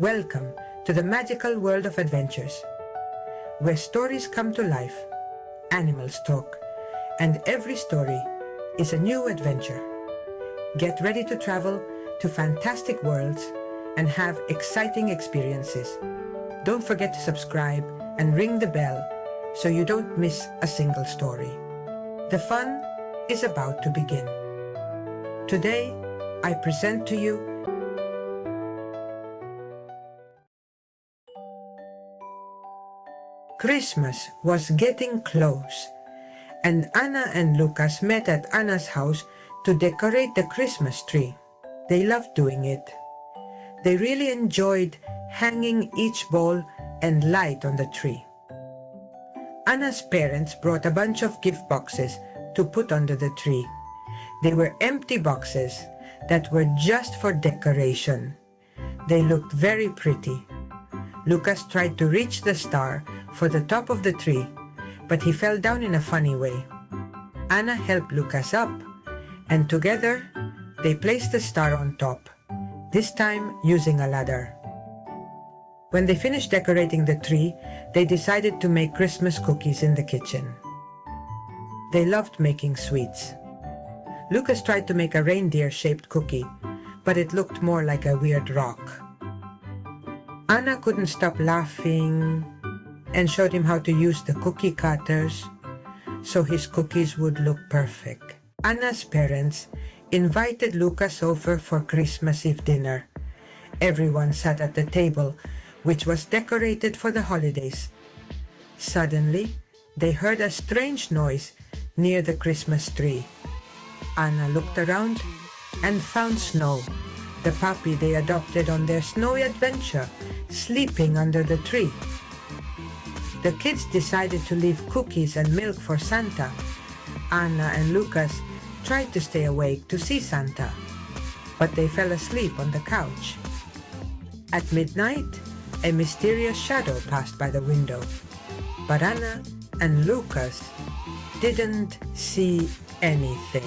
Welcome to the magical world of adventures, where stories come to life, animals talk, and every story is a new adventure. Get ready to travel to fantastic worlds and have exciting experiences. Don't forget to subscribe and ring the bell so you don't miss a single story. The fun is about to begin. Today, I present to you Christmas was getting close, and Anna and Lucas met at Anna's house to decorate the Christmas tree. They loved doing it. They really enjoyed hanging each ball and light on the tree. Anna's parents brought a bunch of gift boxes to put under the tree. They were empty boxes that were just for decoration. They looked very pretty. Lucas tried to reach the star for the top of the tree, but he fell down in a funny way. Anna helped Lucas up, and together they placed the star on top, this time using a ladder. When they finished decorating the tree, they decided to make Christmas cookies in the kitchen. They loved making sweets. Lucas tried to make a reindeer-shaped cookie, but it looked more like a weird rock. Anna couldn't stop laughing and showed him how to use the cookie cutters so his cookies would look perfect. Anna's parents invited Lucas over for Christmas Eve dinner. Everyone sat at the table, which was decorated for the holidays. Suddenly, they heard a strange noise near the Christmas tree. Anna looked around and found Snow, the puppy they adopted on their snowy adventure, sleeping under the tree. The kids decided to leave cookies and milk for Santa. Anna and Lucas tried to stay awake to see Santa, but they fell asleep on the couch. At midnight, a mysterious shadow passed by the window, but Anna and Lucas didn't see anything.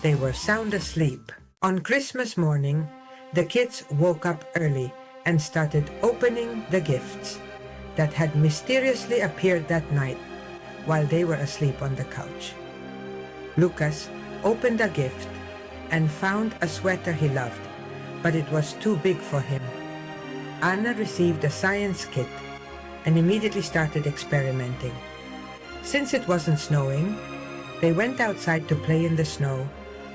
They were sound asleep. On Christmas morning, the kids woke up early and started opening the gifts that had mysteriously appeared that night while they were asleep on the couch. Lucas opened a gift and found a sweater he loved, but it was too big for him. Anna received a science kit and immediately started experimenting. Since it wasn't snowing, they went outside to play in the snow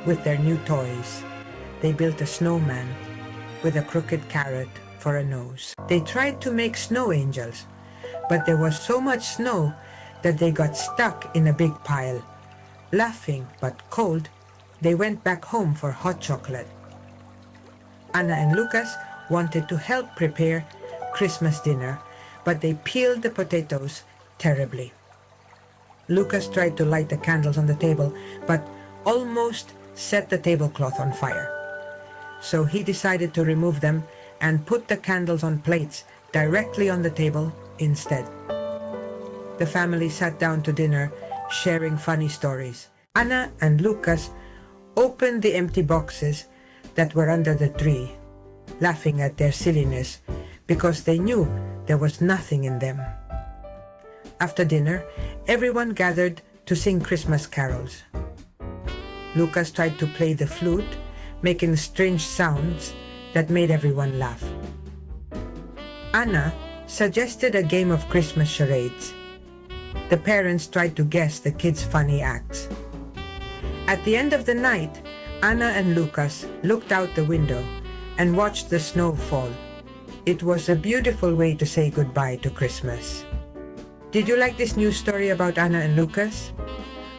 with their new toys. They built a snowman with a crooked carrot for a nose. They tried to make snow angels, but there was so much snow that they got stuck in a big pile. Laughing but cold, they went back home for hot chocolate. Anna and Lucas wanted to help prepare Christmas dinner, but they peeled the potatoes terribly. Lucas tried to light the candles on the table, but almost set the tablecloth on fire. So he decided to remove them and put the candles on plates directly on the table instead. The family sat down to dinner, sharing funny stories. Anna and Lucas opened the empty boxes that were under the tree, laughing at their silliness because they knew there was nothing in them. After dinner, everyone gathered to sing Christmas carols. Lucas tried to play the flute, making strange sounds that made everyone laugh. Anna suggested a game of Christmas charades. The parents tried to guess the kids' funny acts. At the end of the night, Anna and Lucas looked out the window and watched the snow fall. It was a beautiful way to say goodbye to Christmas. Did you like this new story about Anna and Lucas?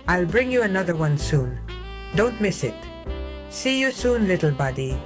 I'll bring you another one soon. Don't miss it. See you soon, little buddy.